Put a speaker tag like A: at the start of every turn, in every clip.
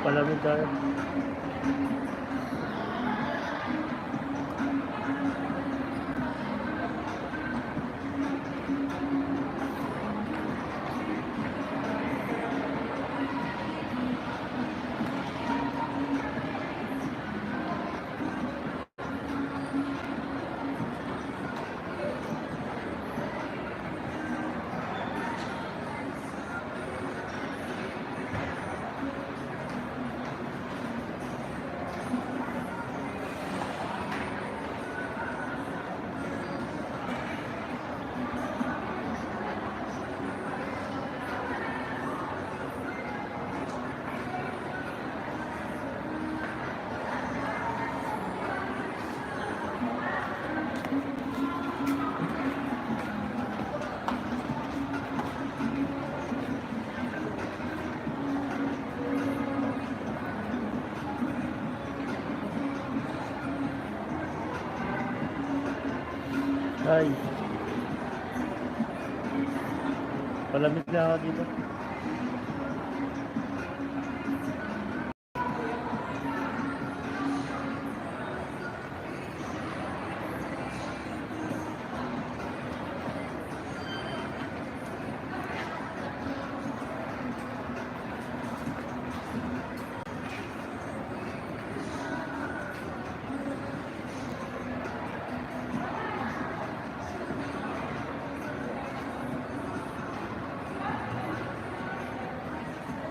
A: Palamig tayo. Ay, palamig na ako dito.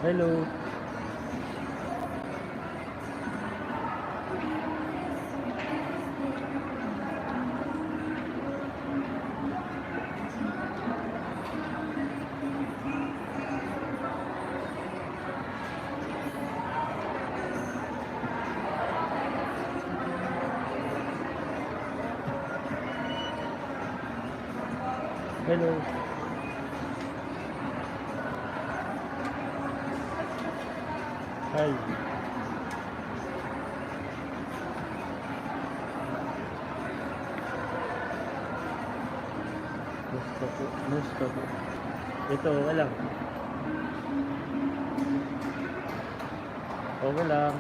A: Hello. Hello. Hi. Musta po. Ito, wala. Okay lang.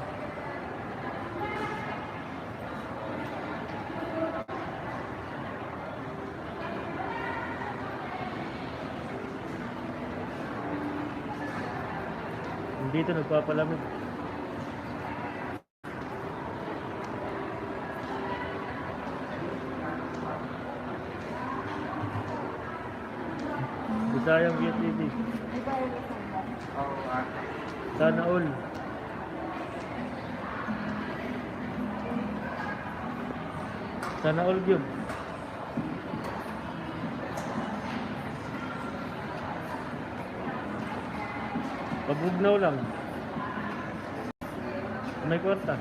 A: Dito nagpapalamig. Bisayang VTV. Sana all. Sana all yun. Pabugnaw lang. May kwarta.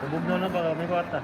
A: Pabugnaw lang baka may kwarta.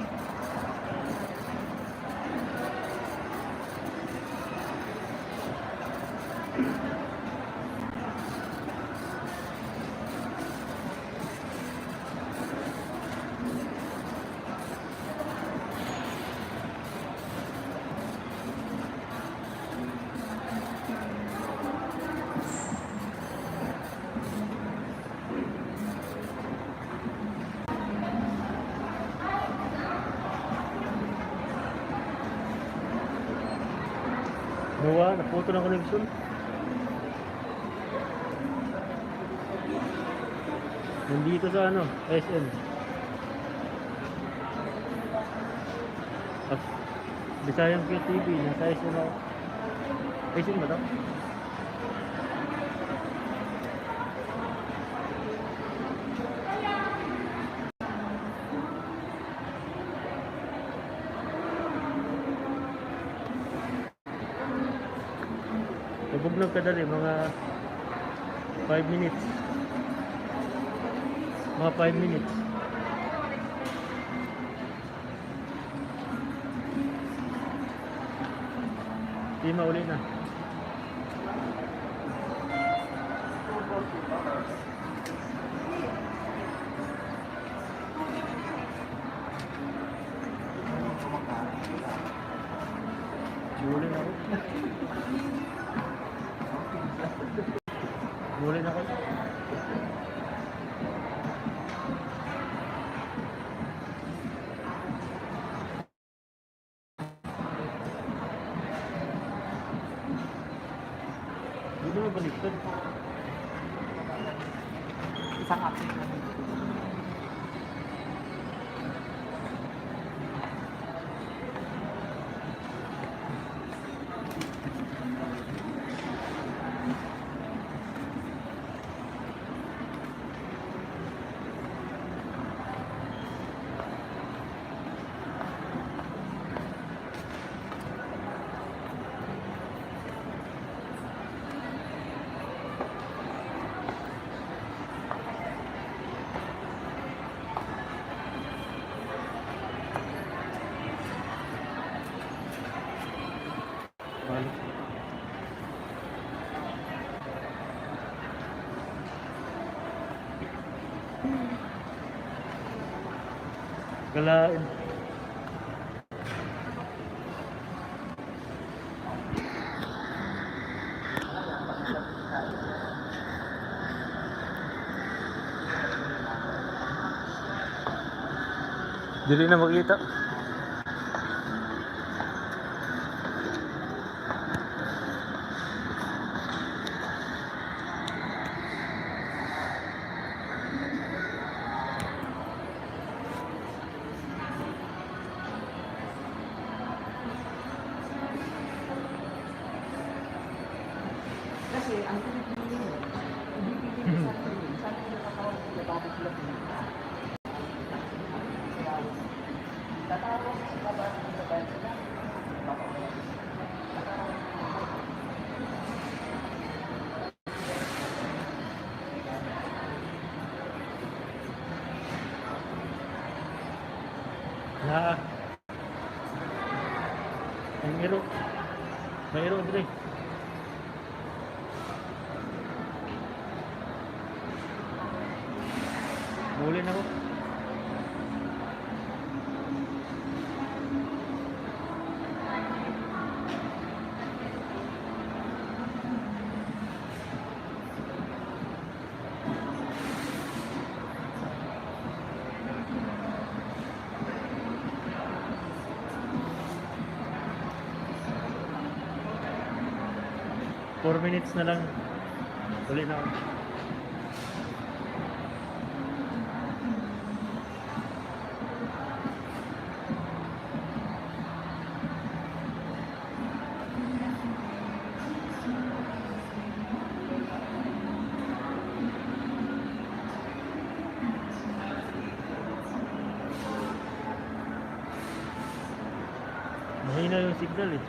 A: Nawa, naputo ng connection. Nandito sa ano, SM. Bisayang QTV, nasa SM ako. SM ba ito? Nabugnag ka dali, mga 5 minutes. Mga 5 minutes. Di mauli na. Huli na ko. Dito na baliktad.
B: Isang update na.
A: Balik. Galain. Dili na makita.
B: Kasi ang pinipili mo, hindi pipili sa akin. Saan ko nakakawa ko bakit sila pinili? Tatawag sa kabahan ng kabahan sila.
A: Na. Ang iro. May iro dire. Huli na ko. Four minutes na lang. Huli na ako. Mahina yung signal eh.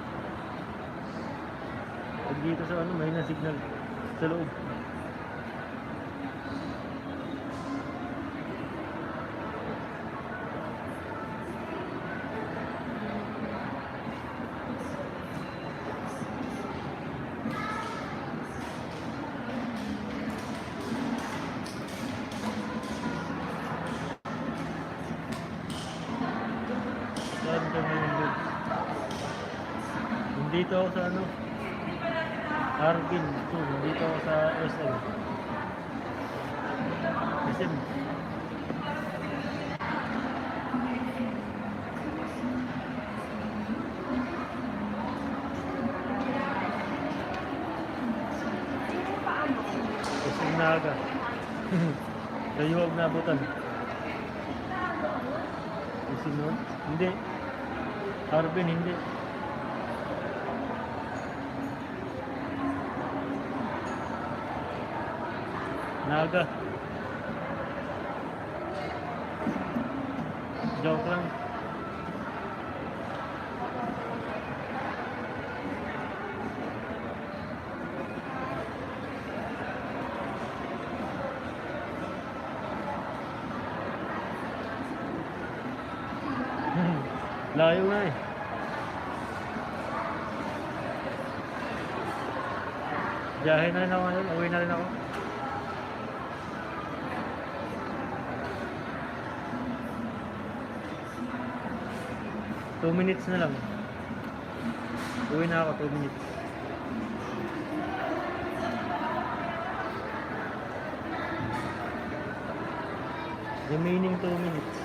A: Pag dito sa ano, mahina signal sa loob. Saan kami nandun? Nandito ako sa ano? Arvin, nandito ako sa SM. SM. SM Naga. Kayo huwag nabutan. SM nun? Hindi. Arvin, hindi. Naga. Joke lang. Layo na eh. Biyahe na rin ako ngayon. Uwi na rin ako. Two minutes na lang. Uwi na ako, 2 minutes. Remaining 2 minutes.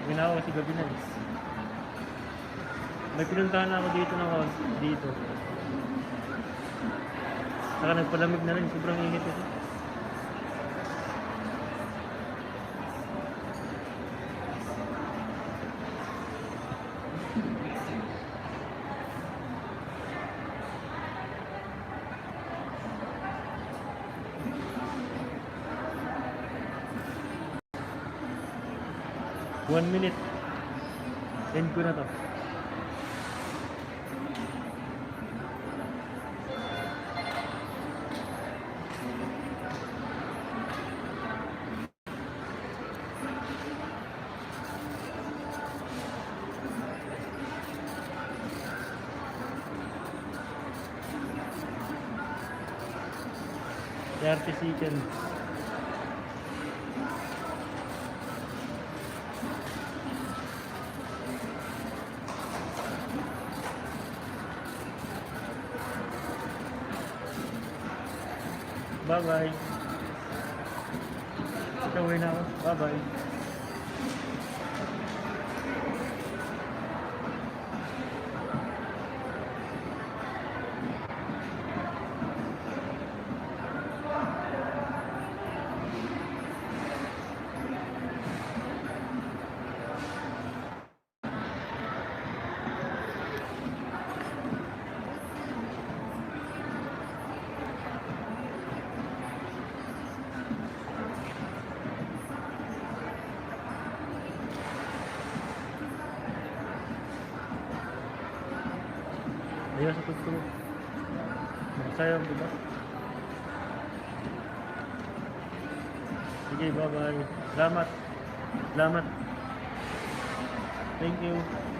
A: Ginawa kasi gabi na eh. May pinuntahan ako dito dito. Saka nagpalamig na rin, sobrang init ito. One minute. End ko na to. Thirty seconds. Bye-bye. Uwi na ako. Bye-bye. Ayaw sa tutulog. Sayang, diba? Sige, bye-bye. Salamat. Salamat. Thank you.